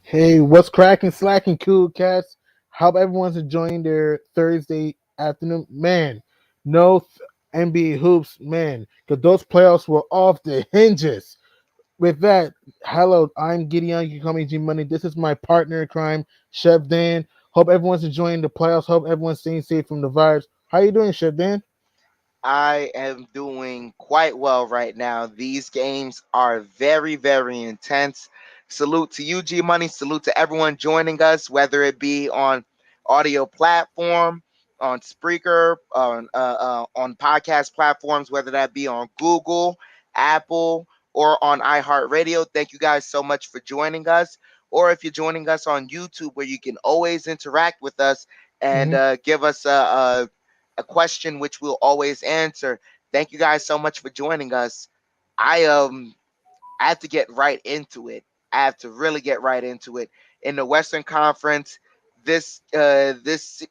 Hey, what's cracking, slacking, cool cats? Hope everyone's enjoying their Thursday afternoon. Man, no NBA hoops, man, because those playoffs were off the hinges. With that, hello, I'm Gideon. You can call me G Money. This is my partner in crime, Chef Dan. Hope everyone's enjoying the playoffs. Hope everyone's staying safe from the virus. How you doing, Chef Dan? I am doing quite well right now. These games are very, very intense. Salute to you, G Money. Salute to everyone joining us, whether it be on audio platform, on Spreaker, on podcast platforms, whether that be on Google, Apple, or on iHeartRadio. Thank you guys so much for joining us. Or if you're joining us on YouTube, where you can always interact with us and Mm-hmm. give us a question which we'll always answer. Thank you guys so much for joining us. I have to get right into it. I have to really get right into it. In the Western Conference, this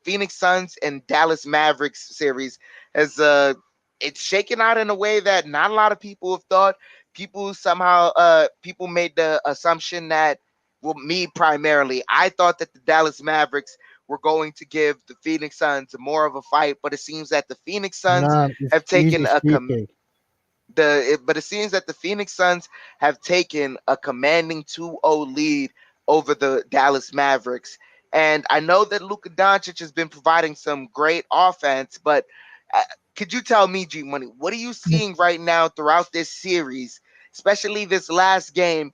Phoenix Suns and Dallas Mavericks series has it's shaken out in a way that not a lot of people have thought. People made the assumption that, well, me primarily, I thought that the Dallas Mavericks were going to give the Phoenix Suns more of a fight, but it seems that the Phoenix Suns Nah, it's have easy taken cheesecake. but it seems that the Phoenix Suns have taken a commanding 2-0 lead over the Dallas Mavericks. And I know that Luka Doncic has been providing some great offense, but uh, could you tell me, G Money, what are you seeing right now throughout this series, especially this last game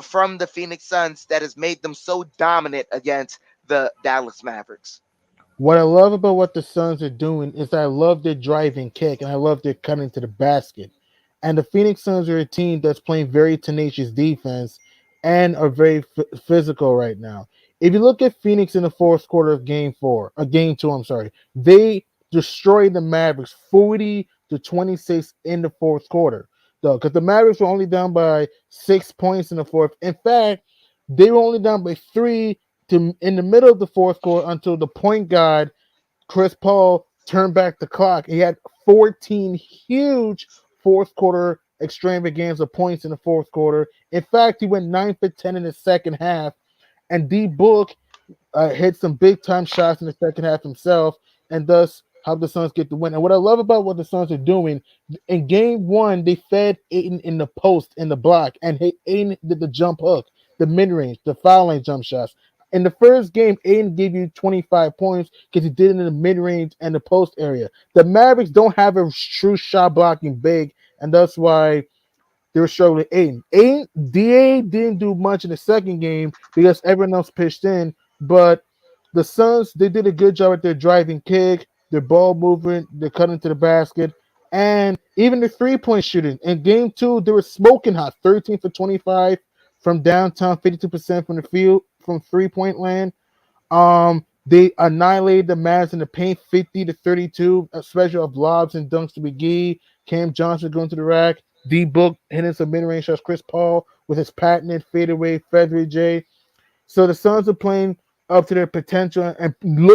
from the Phoenix Suns that has made them so dominant against the Dallas Mavericks? What I love about what the Suns are doing is I love their driving kick and I love their cutting to the basket. And the Phoenix Suns are a team that's playing very tenacious defense and are very physical right now. If you look at Phoenix in the fourth quarter of game two, I'm sorry, they destroyed the Mavericks 40-26 in the fourth quarter. Though, because the Mavericks were only down by 6 points in the fourth. In fact, they were only down by three in the middle of the fourth quarter until the point guard Chris Paul turned back the clock. He had 14 huge fourth quarter extravaganza points in the fourth quarter. In fact, he went 9 for 10 in the second half, and D Book hit some big time shots in the second half himself, and thus helped the Suns get the win. And what I love about what the Suns are doing in game one, they fed Aiden in the post in the block, and Aiden did the jump hook, the mid range, the foul line jump shots. In the first game, Aiden gave you 25 points because he did it in the mid range and the post area. The Mavericks don't have a true shot blocking big, and that's why they were struggling. Aiden, DA didn't do much in the second game because everyone else pitched in. But the Suns, they did a good job at their driving kick, their ball movement, their cutting to the basket, and even the 3-point shooting. In game two, they were smoking hot, 13 for 25 from downtown, 52% from the field, from 3-point land. They annihilated the Mavs in the paint, 50-32, especially of lobs and dunks to McGee. Cam Johnson going to the rack. D Book hitting some mid-range shots. Chris Paul with his patented fadeaway feathery J. So the Suns are playing up to their potential and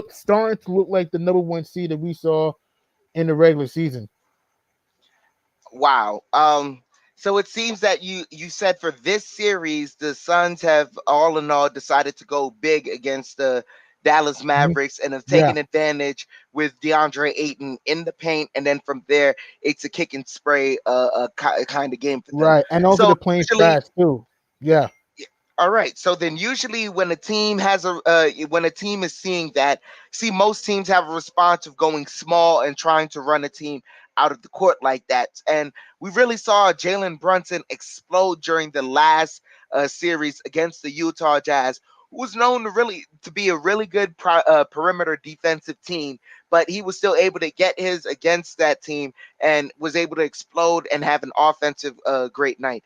starting to look like the number one seed that we saw in the regular season. Wow. So it seems that you said for this series, the Suns have all in all decided to go big against the Dallas Mhm. Mavericks and have Yeah, taken advantage with DeAndre Ayton in the paint, and then from there it's a kick and spray kind of game for them. right. And also So they're playing usually fast too. Yeah. All right. So then, usually, when a team has a when a team is seeing that, see, most teams have a response of going small and trying to run a team out of the court like that. And we really saw Jalen Brunson explode during the last series against the Utah Jazz, who was known to be a really good perimeter defensive team, but he was still able to get his against that team and was able to explode and have an offensive great night.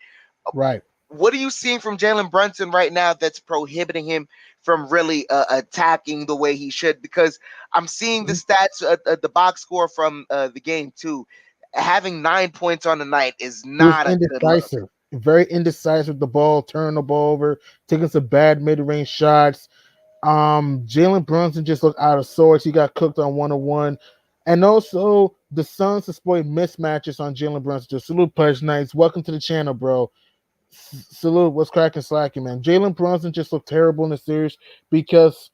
Right. What are you seeing from Jalen Brunson right now that's prohibiting him from really attacking the way he should? Because I'm seeing the stats, the box score from the game too. Having 9 points on the night is He was not a good look. indecisive, very indecisive with the ball, turning the ball over, taking some bad mid-range shots. Jalen Brunson just looked out of sorts. He got cooked on 1-on-1. And also, the Suns exploit mismatches on Jalen Brunson. Just salute, Pledge Knights. Welcome to the channel, bro. Salute. What's cracking, slacking, man? Jalen Brunson just looked terrible in the series because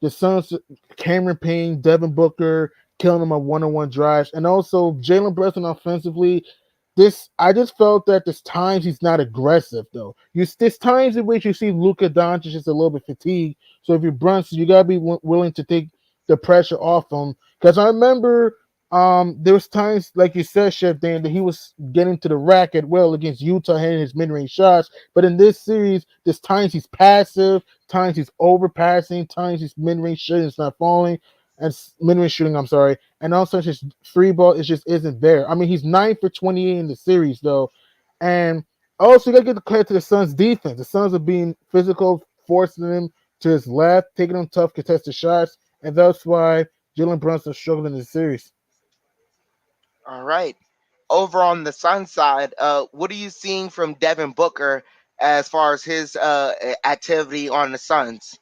the Suns, Cameron Payne, Devin Booker, killing him on one-on-one drives, and also Jalen Brunson offensively. This I just felt that there's times he's not aggressive though. There's times in which you see Luka Doncic is a little bit fatigued. So if you're Brunson, you gotta be willing to take the pressure off him. Because I remember there was times like you said, Chef Dan, that he was getting to the rack at will against Utah, hitting his mid-range shots. But in this series, there's times he's passive, times he's overpassing, times he's mid-range shooting, it's not falling, and mid-range shooting. I'm sorry, and also his free ball is just isn't there. I mean, he's 9 for 28 in the series though, and also you gotta give the credit to the Suns' defense. The Suns are being physical, forcing him to his left, taking him tough contested shots, and that's why Jalen Brunson struggled in the series. All right. Over on the Sun side, what are you seeing from Devin Booker as far as his activity on the Suns?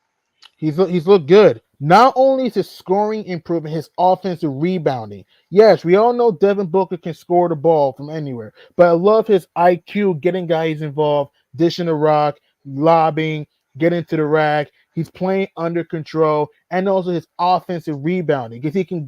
He's looked good. Not only is his scoring improving, his offensive rebounding. Yes, we all know Devin Booker can score the ball from anywhere, but I love his IQ, getting guys involved, dishing the rock, lobbing, getting to the rack. He's playing under control, and also his offensive rebounding because he can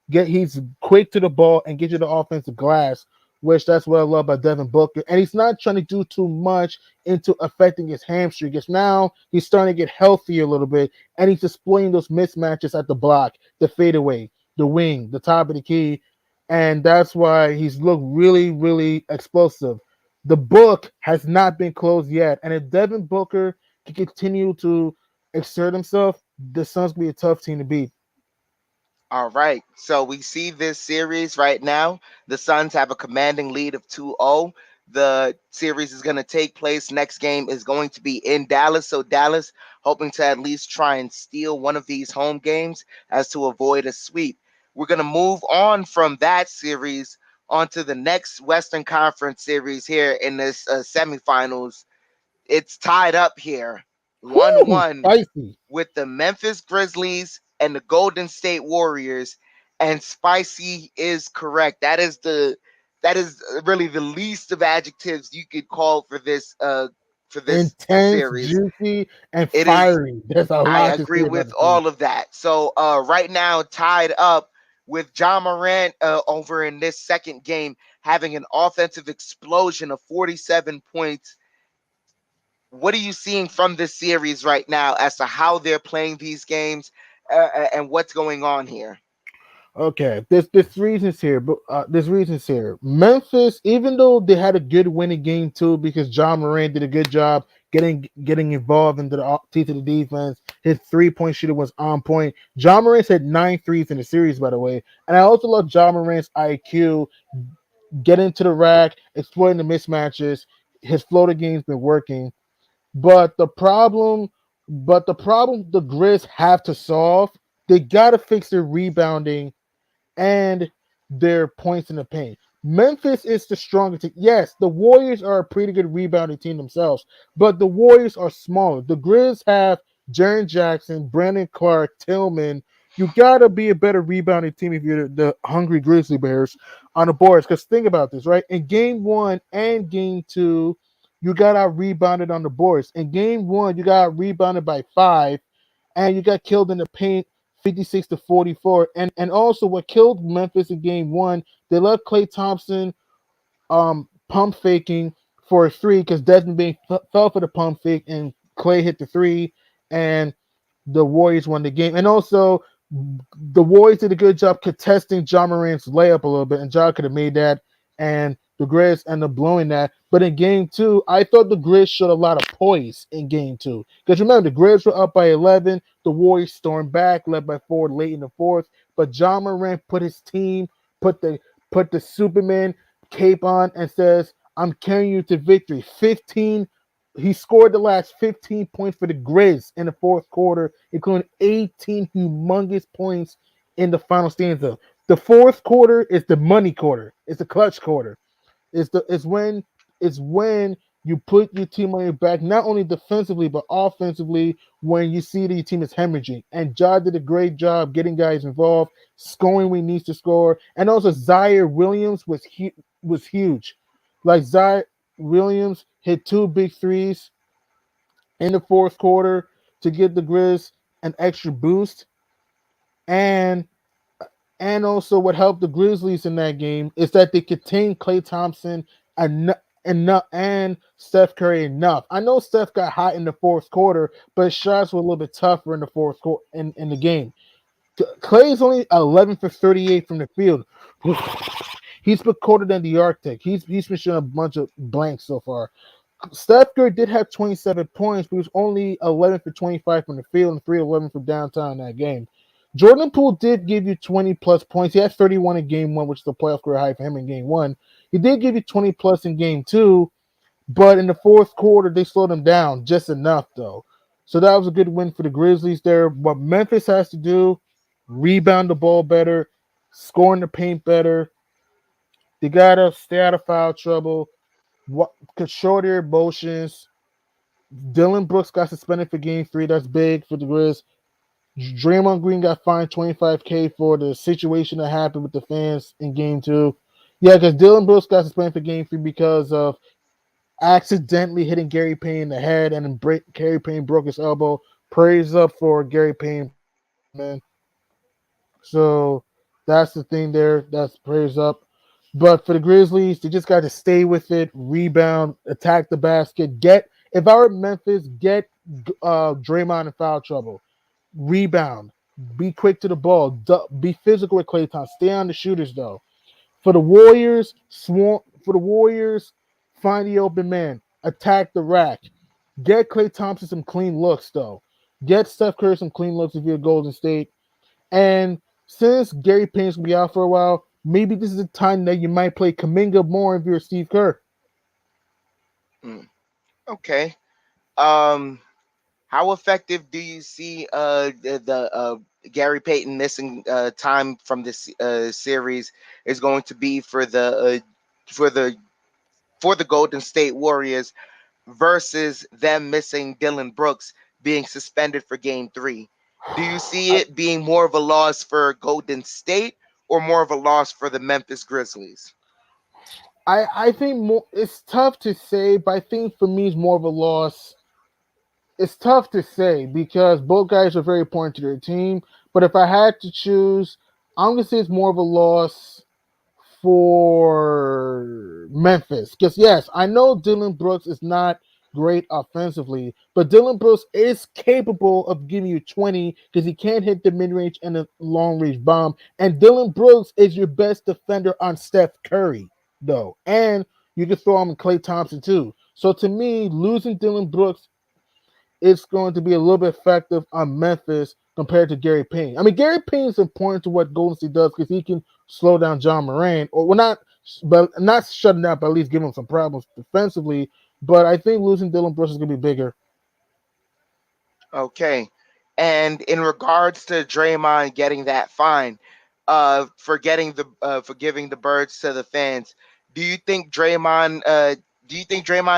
he's quick to the ball and get you the offensive glass, which that's what I love about Devin Booker. And he's not trying to do too much into affecting his hamstring because now he's starting to get healthy a little bit and he's displaying those mismatches at the block, the fadeaway, the wing, the top of the key. And that's why he's looked really, really explosive. The book has not been closed yet. And if Devin Booker can continue to exert himself, the Suns will be a tough team to beat. All right. So we see this series right now. The Suns have a commanding lead of 2-0. The series is going to take place. Next game is going to be in Dallas. So Dallas hoping to at least try and steal one of these home games as to avoid a sweep. We're going to move on from that series onto the next Western Conference series here in this semifinals. It's tied up here, Whew, 1-1, spicy. with the Memphis Grizzlies and the Golden State Warriors. And spicy is correct. That is really the least of adjectives you could call for this Intense, series. juicy, and It is. fiery. There's a I lot to agree say about with the series. all of that. So right now tied up with John Morant over in this second game having an offensive explosion of 47 points. What are you seeing from this series right now as to how they're playing these games and what's going on here? Okay, there's reasons here, but there's reasons here. Memphis, even though they had a good winning game too, because John Moran did a good job getting involved into the teeth of the defense. His 3-point shooter was on point. John Moran had 9 threes in the series, by the way. And I also love John Moran's IQ, getting to the rack, exploiting the mismatches. His floater game's been working. But the problem the Grizz have to solve, they gotta fix their rebounding and their points in the paint. Memphis is the strongest team. Yes, the Warriors are a pretty good rebounding team themselves, but the Warriors are smaller. The Grizz have Jaren Jackson, Brandon Clark, Tillman. You gotta be a better rebounding team if you're the hungry Grizzly Bears on the boards. Because think about this, right? In game one and game two, you got out rebounded on the boards. In game one, you got rebounded by 5, and you got killed in the paint 56-44. And also what killed Memphis in game one, they let Klay Thompson pump faking for a three because Desmond Bain fell for the pump fake and Clay hit the three, and the Warriors won the game. And also, the Warriors did a good job contesting John Morant's layup a little bit, and John could have made that, and the Grizz ended up blowing that. But in game two, I thought the Grizz showed a lot of poise in game two. Because remember, the Grizz were up by 11, the Warriors stormed back, led by 4 late in the fourth. But John Morant put his team, put the put the Superman cape on, and says, "I'm carrying you to victory." 15 He scored the last 15 points for the Grizz in the fourth quarter, including 18 humongous points in the final stanza. The fourth quarter is the money quarter. It's the clutch quarter. It's when you put your team on your back, not only defensively but offensively. When you see that your team is hemorrhaging, and Ja did a great job getting guys involved, scoring when he needs to score, and also Zaire Williams was huge. Like Zaire Williams hit 2 big threes in the fourth quarter to give the Grizz an extra boost, and also what helped the Grizzlies in that game is that they contained Klay Thompson enough and Steph Curry enough. I know Steph got hot in the fourth quarter, but his shots were a little bit tougher in the fourth quarter in the game. Clay is only 11 for 38 from the field. He's been colder than the Arctic. He's been shooting a bunch of blanks so far. Steph Curry did have 27 points, but he was only 11 for 25 from the field and 3 11 from downtown in that game. Jordan Poole did give you 20 plus points. He had 31 in game one, which is the playoff career high for him in game one. He did give you 20 plus in game two, but in the fourth quarter, they slowed him down just enough, though. So that was a good win for the Grizzlies there. What Memphis has to do, rebound the ball better, score in the paint better. They got to stay out of foul trouble, control their emotions. Dylan Brooks got suspended for game three. That's big for the Grizz. Draymond Green got fined 25K for the situation that happened with the fans in game two. Yeah, because Dylan Brooks got suspended for game three because of accidentally hitting Gary Payne in the head, and then Gary Payne broke his elbow. Praise up for Gary Payne, man. So that's the thing there. That's praise up. But for the Grizzlies, they just got to stay with it, rebound, attack the basket. If I were Memphis, get Draymond in foul trouble. Rebound. Be quick to the ball. Be physical with Klay Thompson. Stay on the shooters though. For the Warriors, find the open man. Attack the rack. Get Klay Thompson some clean looks though. Get Steph Curry some clean looks if you're Golden State. And since Gary Payne's gonna be out for a while, maybe this is the time that you might play Kaminga more if you're Steve Kerr. Mm, okay. Um, how effective do you see the Gary Payton missing time from this series is going to be for for the the Golden State Warriors versus them missing Dylan Brooks being suspended for game three? Do you see I, it being more of a loss for Golden State or more of a loss for the Memphis Grizzlies? I think more. It's tough to say, but I think for me it's more of a loss. It's tough to say because both guys are very important to their team. But if I had to choose, I'm gonna say it's more of a loss for Memphis. Because yes, I know Dylan Brooks is not great offensively, but Dylan Brooks is capable of giving you 20 because he can't hit the mid range and a long range bomb. And Dylan Brooks is your best defender on Steph Curry, though. And you can throw him in Klay Thompson too. So to me, losing Dylan Brooks, it's going to be a little bit effective on Memphis compared to Gary Payne. I mean, Gary Payne is important to what Golden State does because he can slow down John Moran, or well, not shutting down, but at least give him some problems defensively. But I think losing Dylan Brooks is going to be bigger. Okay. And in regards to Draymond getting that fine, for giving the birds to the fans, do you think Draymond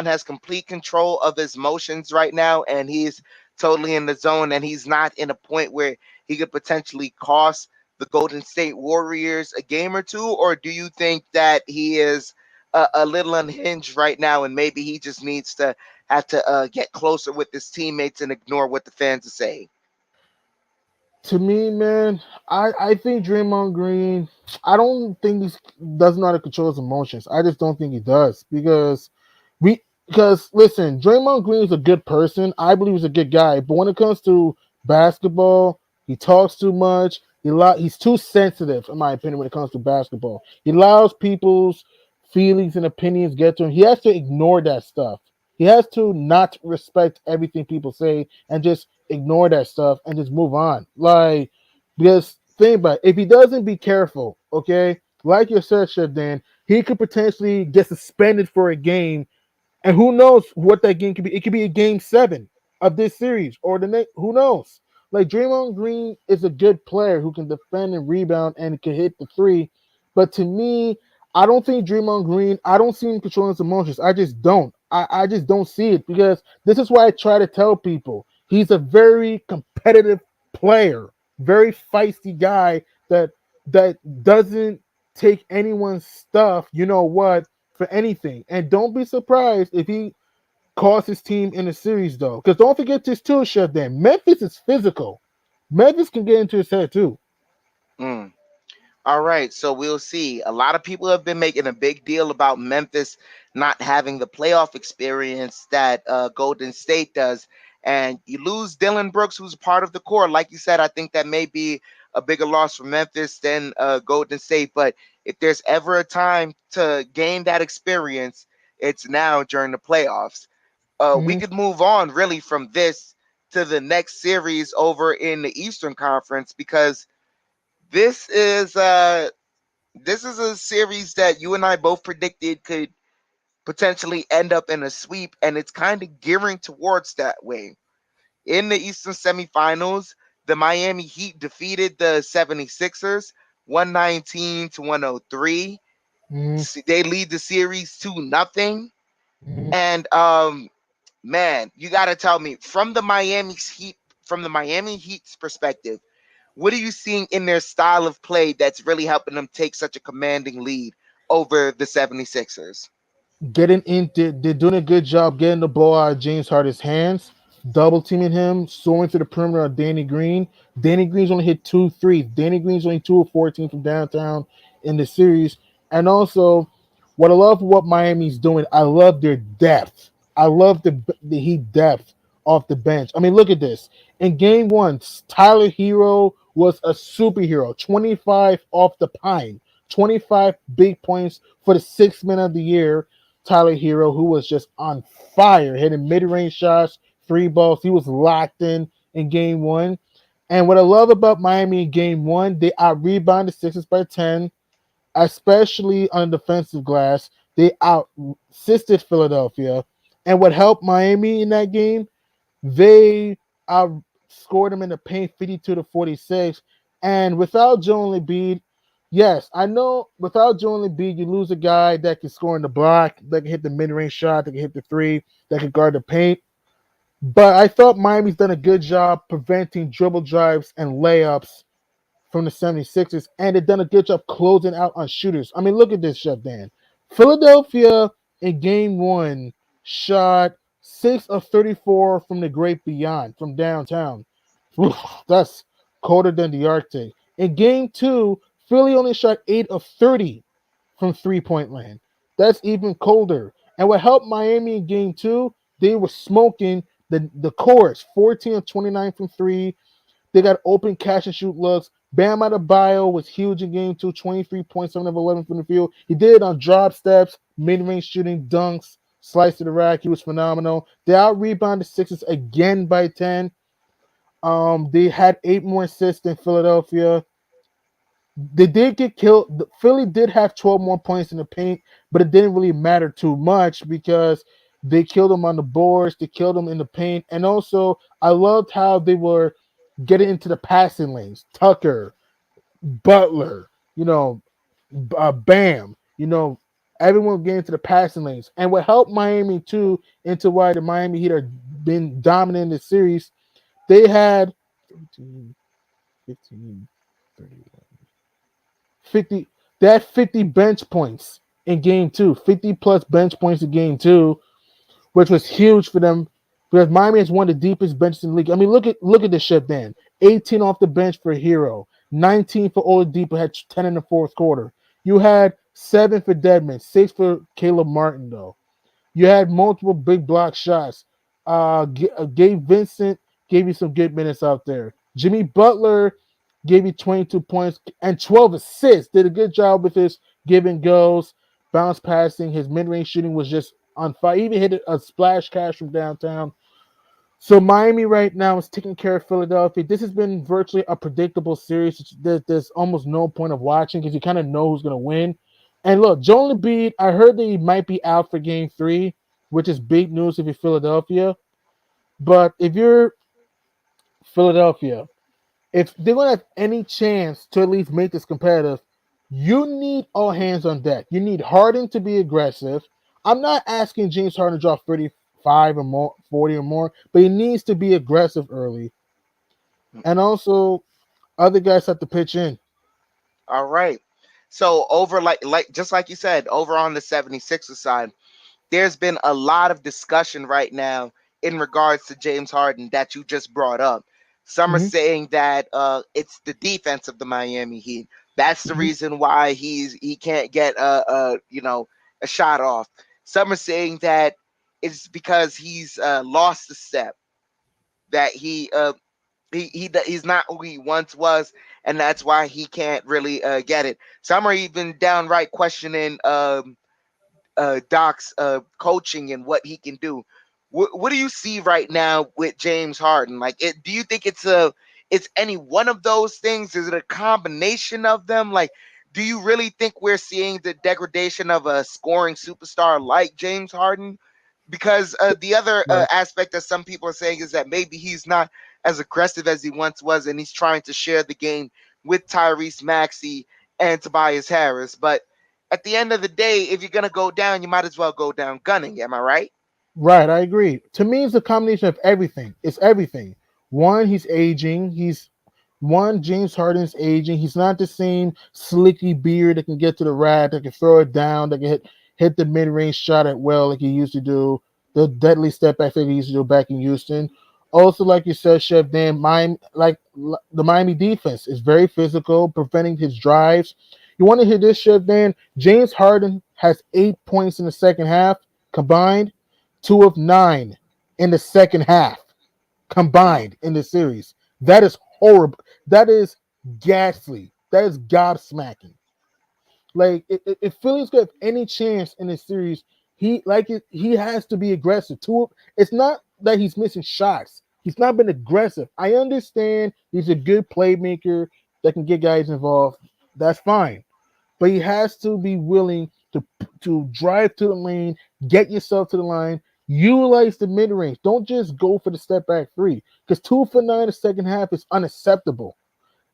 has complete control of his motions right now and he's totally in the zone and he's not in a point where he could potentially cost the Golden State Warriors a game or two? Or do you think that he is a little unhinged right now and maybe he just needs to have to get closer with his teammates and ignore what the fans are saying? To me, man, I think Draymond Green. I don't think he doesn't know how to control his emotions. I just don't think he does because we because listen, Draymond Green is a good person. I believe he's a good guy, but when it comes to basketball, he talks too much. He's too sensitive, in my opinion, when it comes to basketball. He allows people's feelings and opinions get to him. He has to ignore that stuff. He has to not respect everything people say and just ignore that stuff and just move on. Like, because think about it, if he doesn't be careful, okay, like you said, Chef Dan, he could potentially get suspended for a game, and who knows what that game could be? It could be a game 7 of this series or the next. Who knows? Like Draymond Green is a good player who can defend and rebound and can hit the three. But to me, I don't think Draymond Green, I don't see him controlling his emotions. I just don't. I just don't see it because this is why I try to tell people he's a very competitive player, very feisty guy that doesn't take anyone's stuff, you know what, for anything. And don't be surprised if he costs his team in the series, though. Because don't forget this too, Chef Dan. Memphis is physical. Memphis can get into his head too. Mm. All right, so we'll see. A lot of people have been making a big deal about Memphis not having the playoff experience that Golden State does. And you lose Dylan Brooks, who's part of the core. Like you said, I think that may be a bigger loss for Memphis than Golden State. But if there's ever a time to gain that experience, it's now during the playoffs. We Mm-hmm. could move on really from this to the next series over in the Eastern Conference because this is uh this is a series that you and I both predicted could potentially end up in a sweep, and it's kind of gearing towards that way. In the Eastern semifinals, the Miami Heat defeated the 76ers 119 to 103. Mm-hmm. They lead the series 2-0. Mm-hmm. And man, you got to tell me from the Miami Heat's perspective, what are you seeing in their style of play that's really helping them take such a commanding lead over the 76ers? Getting into, they're doing a good job getting the ball out of James Harden's hands, double teaming him, soaring to the perimeter of Danny Green. Danny Green's only hit 2 threes. Danny Green's only 2 of 14 from downtown in the series. And also, what I love what Miami's doing, I love their depth. I love the Heat depth off the bench. I mean, look at this. In game 1, Tyler Hero was a superhero. 25 off the pine. 25 big points for the 6th man of the year. Tyler Hero, who was just on fire, hitting mid-range shots, 3 balls. He was locked in game 1. And what I love about Miami in game 1, they out rebounded Sixers by 10, especially on defensive glass. They out assisted Philadelphia. And what helped Miami in that game, they outscored them in the paint 52-46. And without Joel Embiid, yes, I know without Joel Embiid, you lose a guy that can score in the block, that can hit the mid-range shot, that can hit the three, that can guard the paint. But I thought Miami's done a good job preventing dribble drives and layups from the 76ers, and they've done a good job closing out on shooters. I mean, look at this, Chef Dan. Philadelphia in game 1 shot 6 of 34 from the great beyond, from downtown. Oof, that's colder than the Arctic. In game 2, Philly only shot 8 of 30 from 3-point land. That's even colder. And what helped Miami in game 2, they were smoking the course, 14 of 29 from 3. They got open catch and shoot looks. Bam Adebayo was huge in game 2, 23 points, 7 of 11 from the field. He did it on drop steps, mid-range shooting, dunks, slice to the rack. He was phenomenal. They out rebounded Sixers again by 10. They had 8 more assists than Philadelphia. They did get killed. Philly did have 12 more points in the paint, but it didn't really matter too much because they killed them on the boards, they killed them in the paint, and also I loved how they were getting into the passing lanes. Tucker, Butler, Bam, everyone getting into the passing lanes. And what helped Miami too, into why the Miami Heat are been dominant in the series, they had 13, 15, 31, 50. They had 50 bench points in game 2, 50 plus bench points in game 2, which was huge for them because Miami has one of the deepest benches in the league. I mean, look at this shit, Dan. 18 off the bench for Hero, 19 for Oladipo, had 10 in the fourth quarter. You had 7 for Deadman, 6 for Caleb Martin, though. You had multiple big block shots. Gabe Vincent gave you some good minutes out there. Jimmy Butler gave you 22 points and 12 assists. Did a good job with his give and goes, bounce passing. His mid range shooting was just on fire. He even hit a splash cash from downtown. So Miami right now is taking care of Philadelphia. This has been virtually a predictable series. There's almost no point of watching because you kind of know who's going to win. And look, Joel Embiid, I heard that he might be out for Game 3, which is big news if you're Philadelphia. But if you're Philadelphia, if they're going to have any chance to at least make this competitive, you need all hands on deck. You need Harden to be aggressive. I'm not asking James Harden to drop 35 or more, 40 or more, but he needs to be aggressive early. And also, other guys have to pitch in. All right. So over like just like you said, over on the 76ers side, there's been a lot of discussion right now in regards to James Harden that you just brought up. Some are Hmm. saying that it's the defense of the Miami Heat. That's the Hmm. reason why he can't get a shot off. Some are saying that it's because he's lost a step, that he's not who he once was, and that's why he can't really get it. Some are even downright questioning Doc's coaching and what he can do. What do you see right now with James Harden? Like, do you think it's any one of those things? Is it a combination of them? Like, do you really think we're seeing the degradation of a scoring superstar like James Harden? Because the other Right. aspect that some people are saying is that maybe he's not as aggressive as he once was, and he's trying to share the game with Tyrese Maxey and Tobias Harris. But at the end of the day, if you're gonna go down, you might as well go down gunning. Am I right? Right, I agree. To me, it's a combination of everything. It's everything. One, he's aging. James Harden's aging. He's not the same slicky beard that can get to the rack, that can throw it down, that can hit the mid range shot at will like he used to do. The deadly step back that he used to do back in Houston. Also, like you said, Chef Dan, the Miami defense is very physical, preventing his drives. You want to hear this, Chef Dan? James Harden has 8 points in the second half combined, 2 of 9 in the second half Mm. combined in the series. That is horrible. That is ghastly. That is gobsmacking. Like if Philly's got any chance in this series, he has to be aggressive. It's not that he's missing shots. He's not been aggressive. I understand he's a good playmaker that can get guys involved. That's fine, but he has to be willing to drive to the lane, get yourself to the line, utilize the mid range. Don't just go for the step back three because 2 for 9 the second half is unacceptable.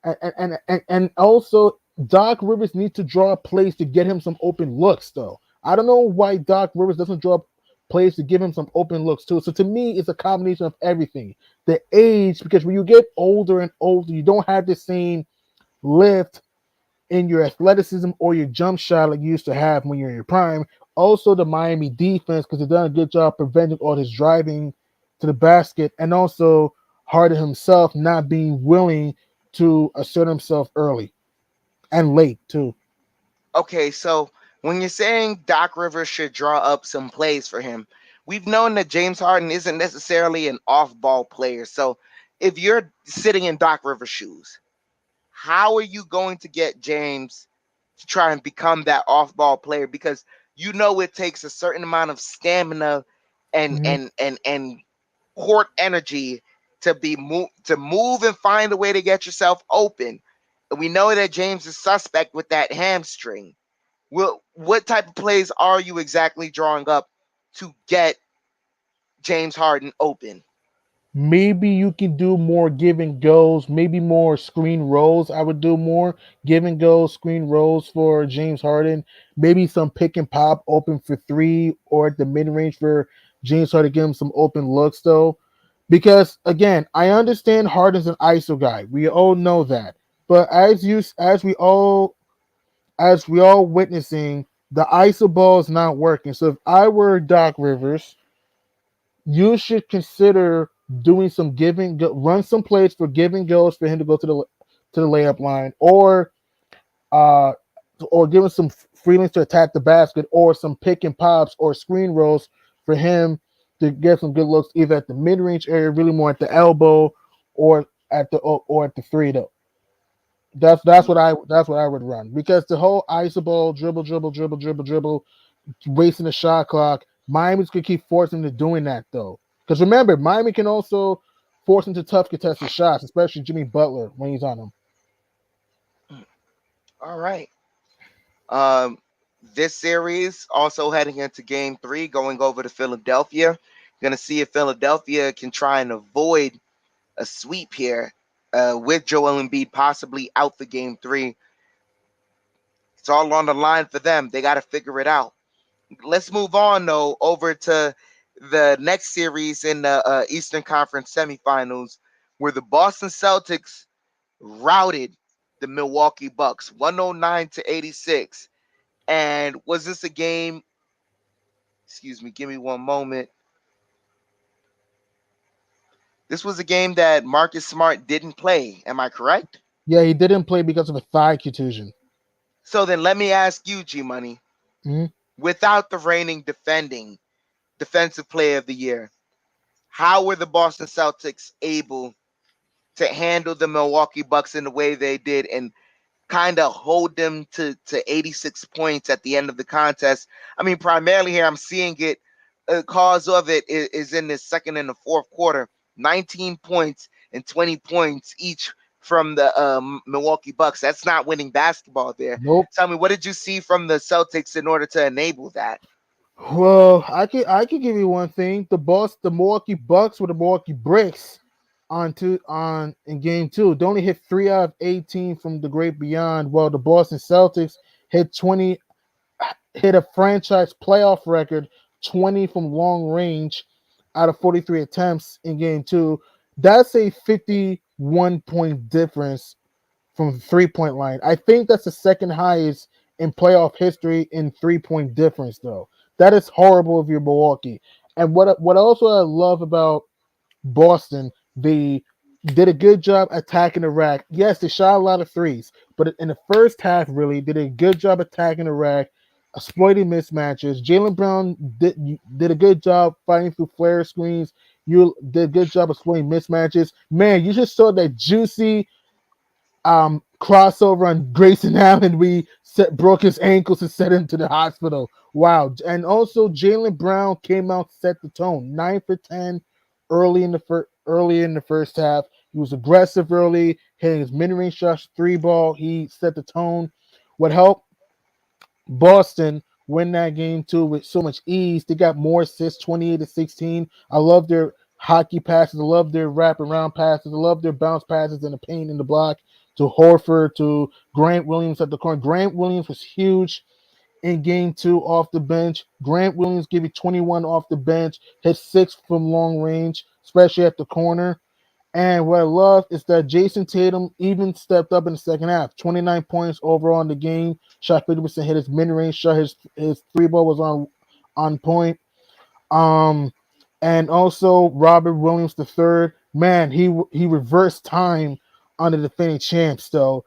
And also Doc Rivers needs to draw plays to get him some open looks. Though I don't know why Doc Rivers doesn't draw plays to give him some open looks too. So to me, it's a combination of everything. The age, because when you get older and older, you don't have the same lift in your athleticism or your jump shot like you used to have when you're in your prime. Also, the Miami defense, because they've done a good job preventing all this driving to the basket, and also Harden himself not being willing to assert himself early and late too. Okay, so when you're saying Doc Rivers should draw up some plays for him, we've known that James Harden isn't necessarily an off-ball player. So if you're sitting in Doc Rivers' shoes, how are you going to get James to try and become that off-ball player? Because you know it takes a certain amount of stamina and Mhm. and court energy to move and find a way to get yourself open. And we know that James is suspect with that hamstring. Well, what type of plays are you exactly drawing up to get James Harden open? Maybe you can do more give and goes, maybe more screen rolls. I would do more give and go screen rolls for James Harden. Maybe some pick and pop open for three or at the mid range for James Harden to give him some open looks though. Because again, I understand Harden's an ISO guy. We all know that. But as we all witnessing, the ISO ball is not working. So if I were Doc Rivers, you should consider doing some run some plays for giving goes for him to go to the layup line, uh, or give him some freelance to attack the basket, or some pick and pops or screen rolls for him to get some good looks either at the mid range area, really more at the elbow, or or at the three though. That's what I would run because the whole iso ball dribble, wasting the shot clock. Miami's gonna keep forcing him to doing that though. Because remember, Miami can also force him to tough contested shots, especially Jimmy Butler when he's on him. All right. Um, this series also heading into game three, going over to Philadelphia. Going to see if Philadelphia can try and avoid a sweep here with Joel Embiid possibly out the game three. It's all on the line for them. They got to figure it out. Let's move on, though, over to the next series in the Eastern Conference semifinals, where the Boston Celtics routed the Milwaukee Bucks 109-86. And was this a game? Excuse me, give me one moment. This was a game that Marcus Smart didn't play. Am I correct? Yeah, he didn't play because of a thigh contusion. So then let me ask you, G Money, Mhm. without the reigning defending defensive player of the year, how were the Boston Celtics able to handle the Milwaukee Bucks in the way they did and kind of hold them to 86 points at the end of the contest? I mean, primarily here, I'm seeing it. Cause of it is in the second and the fourth quarter. 19 points and 20 points each from the Milwaukee Bucks. That's not winning basketball there. Nope. Tell me, what did you see from the Celtics in order to enable that? Well, I could give you one thing. The Milwaukee Bucks with the Milwaukee Bricks on in game two. They only hit 3 out of 18 from the great beyond. While the Boston Celtics hit 20 hit a franchise playoff record 20 from long range out of 43 attempts in game two. That's a 51-point difference from the 3 point line. I think that's the second highest in playoff history in 3 point difference, though. That is horrible of your Milwaukee. And what also I love about Boston, they did a good job attacking the rack. Yes, they shot a lot of threes, but in the first half, really did a good job attacking the rack, exploiting mismatches. Jalen Brown did a good job fighting through flare screens. You did a good job exploiting mismatches. Man, you just saw that juicy crossover on Grayson Allen. Broke his ankles and sent him to the hospital. Wow. And also Jalen Brown came out, set the tone. 9 for 10 early in the first half. He was aggressive early, hitting his mid-range shots, three ball. He set the tone. What helped Boston win that game too with so much ease. They got more assists, 28-16. I love their hockey passes. I love their wraparound passes. I love their bounce passes in the paint and the block to Horford, to Grant Williams at the corner. Grant Williams was huge in game two off the bench. Grant Williams gave you 21 off the bench, hit 6 from long range, especially at the corner. And what I love is that Jason Tatum even stepped up in the second half. 29 points overall in the game. Shot 50%, hit his mid-range shot. His three ball was on point. Um, and also Robert Williams the third. Man, he reversed time on the defending champs though.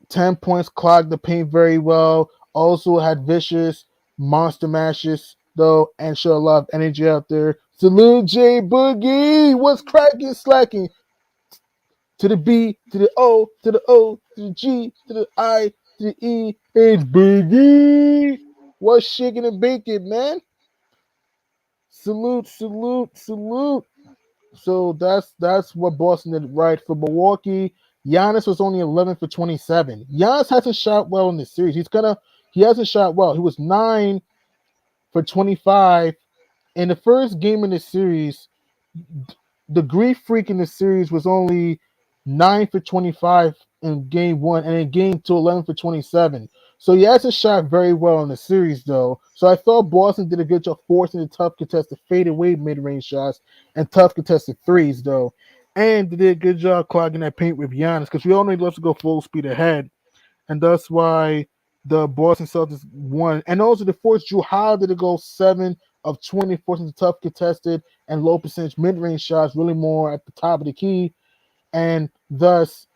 10 points, clogged the paint very well. Also had vicious monster mashes though, and showed a lot of energy out there. Salute J Boogie. What's cracking, slacking? To the B, to the O, to the O, to the G, to the I, to the E. It's Boogie. What's shaking and baking, man? Salute, salute, salute. So that's what Boston did right for Milwaukee. Giannis was only 11 for 27. Giannis hasn't shot well in this series. He hasn't shot well. He was 9 for 25 in the first game in the series. The Grief Freak in the series was only 9 for 25 in game one, and in game two, 11 for 27. So he hasn't shot very well in the series, though. So I thought Boston did a good job forcing the tough contested fadeaway mid-range shots and tough contested threes, though. And they did a good job clogging that paint with Giannis, because we all know he loves to go full speed ahead. And that's why the Boston Celtics won. And also the force Drew Holiday to go 7 of 20, forcing the tough contested and low percentage mid-range shots, really more at the top of the key, and thus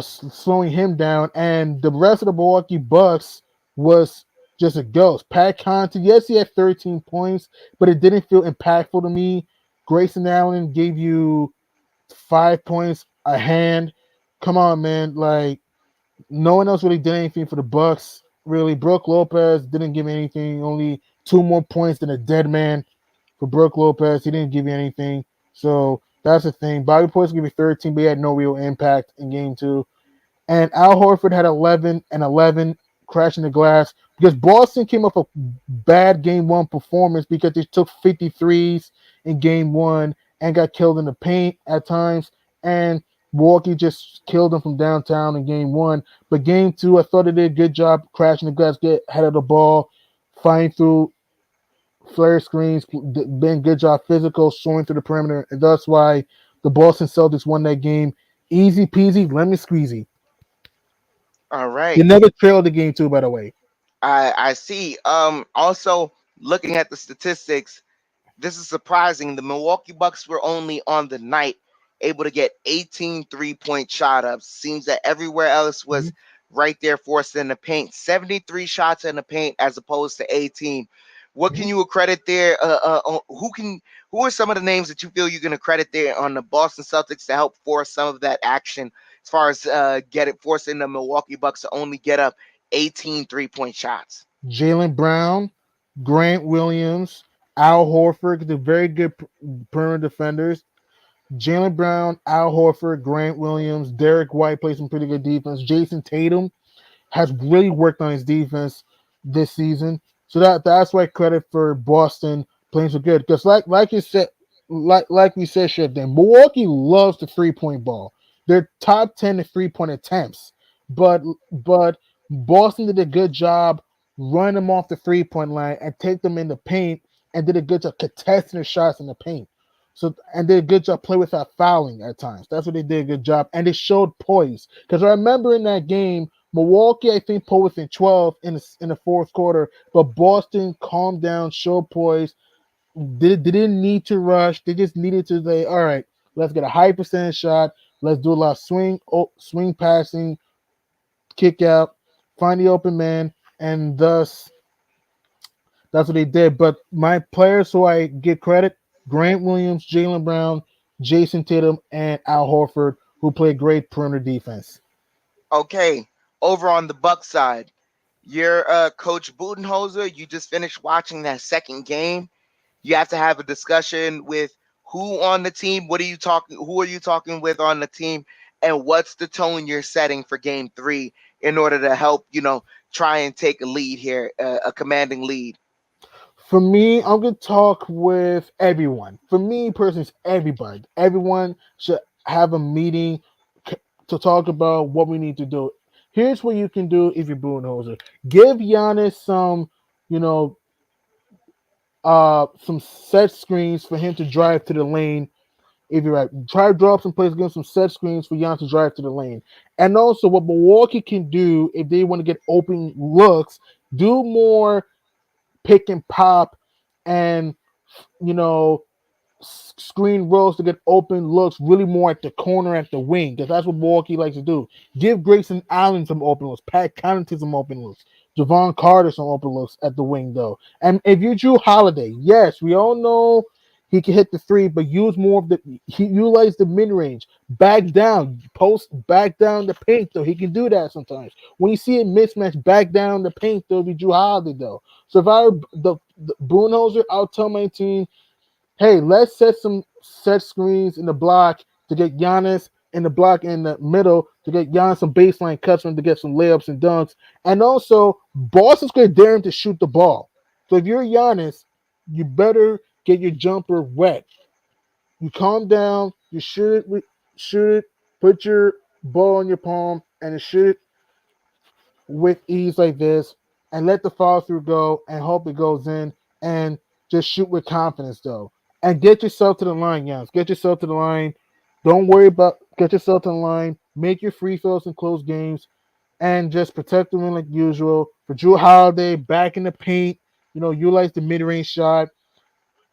slowing him down. And the rest of the Milwaukee Bucks was just a ghost. Pat Connaughton, yes, he had 13 points, but it didn't feel impactful to me. Grayson Allen gave you 5 points, a hand. Come on, man. Like, no one else really did anything for the Bucks. Really, Brooke Lopez didn't give me anything. Only 2 more points than a dead man for Brooke Lopez. He didn't give you anything. So that's the thing. Bobby Portis gave me 13, but he had no real impact in game two. And Al Horford had 11 and 11, crashing the glass because Boston came up a bad game one performance because they took 53s in game one and got killed in the paint at times. And Milwaukee just killed them from downtown in game one. But game two, I thought they did a good job crashing the glass, get ahead of the ball, fighting through flare screens, being good job physical, soaring through the perimeter. And that's why the Boston Celtics won that game. Easy peasy, lemon squeezy. All They right. never trailed the game too, by the way. I see. Also looking at the statistics, this is surprising. The Milwaukee Bucks were only on the night able to get 18 3-point shot ups. Seems that everywhere else was Mhm. right there forced in the paint. 73 shots in the paint as opposed to 18. What can Mhm. you credit there? Who are some of the names that you feel you're going to credit there on the Boston Celtics to help force some of that action as far as get it forcing the Milwaukee Bucks to only get up 18 3-point shots? Jalen Brown, Grant Williams, Al Horford, the very good perimeter defenders. Jalen Brown, Al Horford, Grant Williams, Derek White plays some pretty good defense. Jason Tatum has really worked on his defense this season. So that's why credit for Boston playing so good. Because like you said, like we said, Chef, then Milwaukee loves the 3 point ball. They're top 10 in 3 point attempts, but Boston did a good job running them off the 3 point line and take them in the paint and did a good job contesting their shots in the paint. So and did a good job play without fouling at times. That's what they did a good job, and they showed poise. Because I remember in that game Milwaukee, I think, pulled within 12 in the fourth quarter, but Boston calmed down, showed poise. They didn't need to rush. They just needed to say, all right, let's get a high percentage shot. Let's do a lot of swing passing, kick out, find the open man, and thus that's what they did. But my players who I give credit, Grant Williams, Jalen Brown, Jason Tatum, and Al Horford, who played great perimeter defense. Okay, over on the Buck side, your coach Budenholzer, you just finished watching that second game. You have to have a discussion with who on the team. What are you talking? Who are you talking with on the team? And what's the tone you're setting for game three in order to help, try and take a lead here, a commanding lead? For me, I'm gonna talk with everyone. For me personally, it's everybody. Everyone should have a meeting to talk about what we need to do. Here's what you can do if you're Budenholzer. Give Giannis you know, some set screens for him to drive to the lane. If you're right, try to draw up some plays, give him some set screens for Giannis to drive to the lane. And also, what Milwaukee can do if they want to get open looks, do more pick and pop and you know screen rolls to get open looks really more at the corner at the wing because that's what Milwaukee likes to do. Give Grayson Allen some open looks, Pat Connaughton some open looks, Javon Carter some open looks at the wing though. And if you Drew Holiday, yes, we all know he can hit the three, but use more of he utilize the mid range, back down, post back down the paint though. He can do that sometimes. When you see a mismatch, back down the paint though. If you Drew Holiday though, so if I were the Budenholzer, I'll tell my team, hey, let's set some set screens in the block to get Giannis in the block in the middle to get Giannis some baseline cuts for him to get some layups and dunks. And also, Boston's going to dare him to shoot the ball. So if you're Giannis, you better get your jumper wet. You calm down, you shoot it, put your ball in your palm, and shoot it with ease like this and let the follow through go and hope it goes in and just shoot with confidence though. And get yourself to the line, Jans. Get yourself to the line. Don't worry about get yourself to the line. Make your free throws in close games and just protect the rim like usual. For Drew Holiday, back in the paint, utilize the mid-range shot.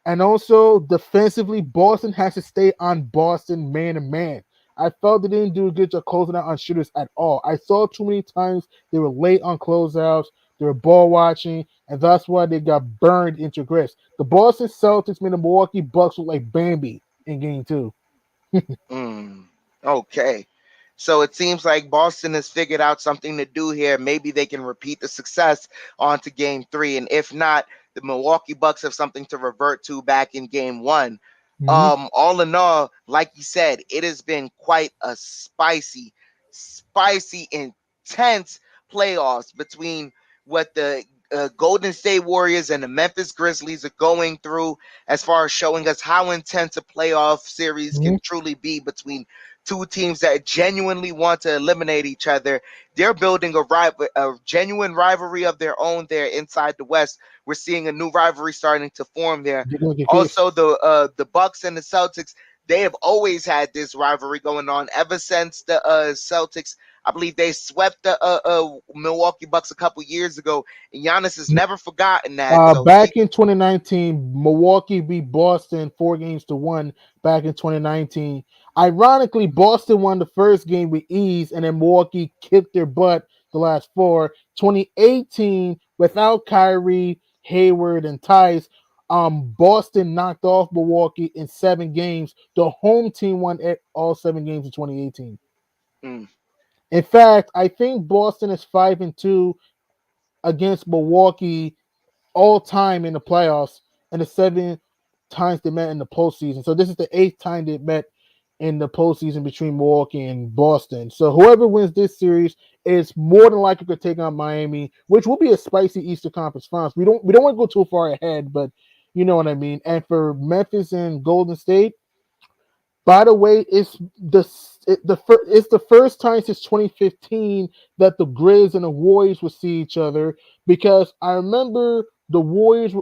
And also defensively, Boston has to stay on Boston man to man. I felt they didn't do a good job closing out on shooters at all. I saw too many times they were late on closeouts. they were ball watching, and that's why they got burned into grits. The Boston Celtics made the Milwaukee Bucks look like Bambi in Game Two. Mm, okay. So it seems like Boston has figured out something to do here. Maybe they can repeat the success onto game three. And if not, the Milwaukee Bucks have something to revert to back in game one. Mm-hmm. All in all, like you said, it has been quite a spicy, intense playoffs between what the Golden State Warriors and the Memphis Grizzlies are going through, as far as showing us how intense a playoff series Mm-hmm. can truly be between two teams that genuinely want to eliminate each other. They're building a genuine rivalry of their own there inside the West. We're seeing a new rivalry starting to form there. They're going to get Also, pissed. the Bucks and the Celtics, they have always had this rivalry going on ever since the Celtics. I believe they swept the Milwaukee Bucks a couple years ago, and Giannis has never forgotten that. So Back in 2019, Milwaukee beat Boston 4 games to 1. Back in 2019, ironically, Boston won the first game with ease, and then Milwaukee kicked their butt the last four. 2018, without Kyrie, Hayward, and Tice, Boston knocked off Milwaukee in 7 games. The home team won all 7 games in 2018. mm, In fact, I think Boston is 5-2 against Milwaukee all time in the playoffs, and the 7 times they met in the postseason. So this is the 8th time they met in the postseason between Milwaukee and Boston. So whoever wins this series is more than likely to take on Miami, which will be a spicy Eastern Conference Finals. We don't want to go too far ahead, but you know what I mean. And for Memphis and Golden State, by the way, it's the first time since 2015 that the Grizz and the Warriors will see each other, because I remember the Warriors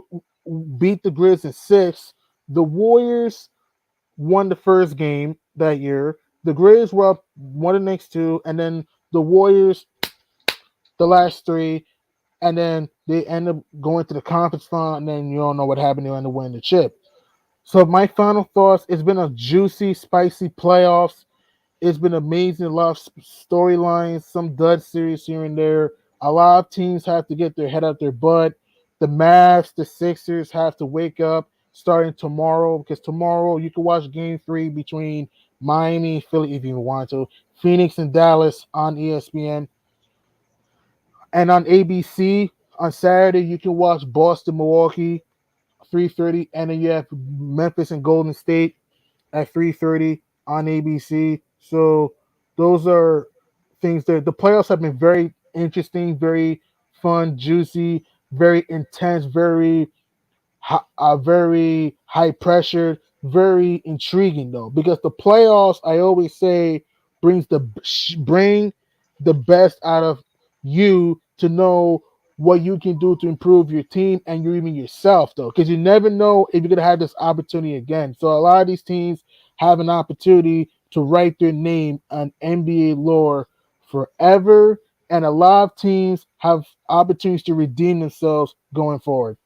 beat the Grizz in 6. The Warriors won the first game that year. The Grizz were up one of the next two, and then the Warriors the last three, and then they end up going to the conference final, and then you don't know what happened. They end up winning the chip. So my final thoughts: it's been a juicy, spicy playoffs. It's been amazing. A lot of storylines, some dud series here and there. A lot of teams have to get their head out their butt. The Mavs, the Sixers have to wake up starting tomorrow, because tomorrow you can watch Game 3 between Miami and Philly if you want to. Phoenix and Dallas on ESPN. And on ABC on Saturday, you can watch Boston, Milwaukee, 3:30. And then you have Memphis and Golden State at 3:30 on ABC. So those are things that the playoffs have been very interesting, very fun, juicy, very intense, very high pressure, very intriguing though, because the playoffs, I always say, bring the best out of you to know what you can do to improve your team and you even yourself though, because you never know if you're gonna have this opportunity again. So a lot of these teams have an opportunity to write their name on NBA lore forever, and a lot of teams have opportunities to redeem themselves going forward.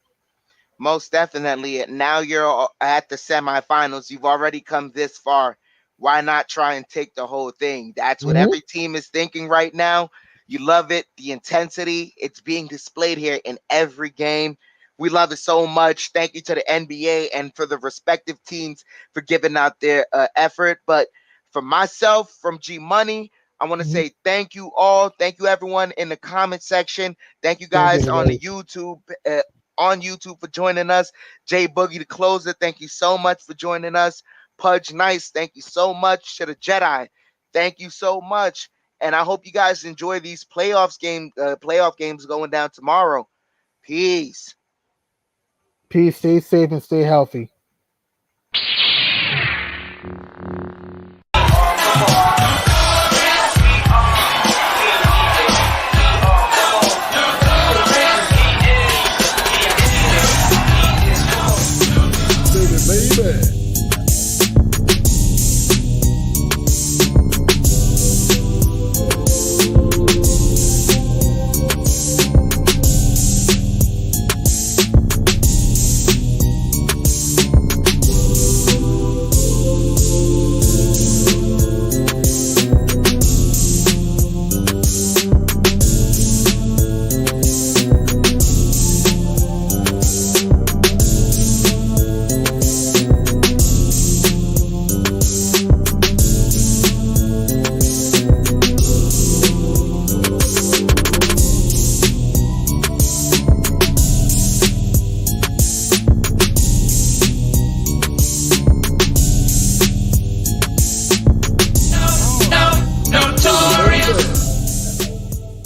most definitely. Now you're at the semifinals. You've already come this far. Why not try and take the whole thing? That's what Mhm. every team is thinking right now. You love it. The intensity, it's being displayed here in every game. We love it so much. Thank you to the NBA and for the respective teams for giving out their effort. But for myself, from G Money, I want to Mhm. say thank you all. Thank you, everyone in the comment section. Thank you Thank you, guys on the everybody. YouTube for joining us. Jay Boogie, the closer, thank you so much for joining us. Pudge Nice, thank you so much. To the Jedi, thank you so much. And I hope you guys enjoy these playoff games going down tomorrow. Peace. Peace. Stay safe and stay healthy.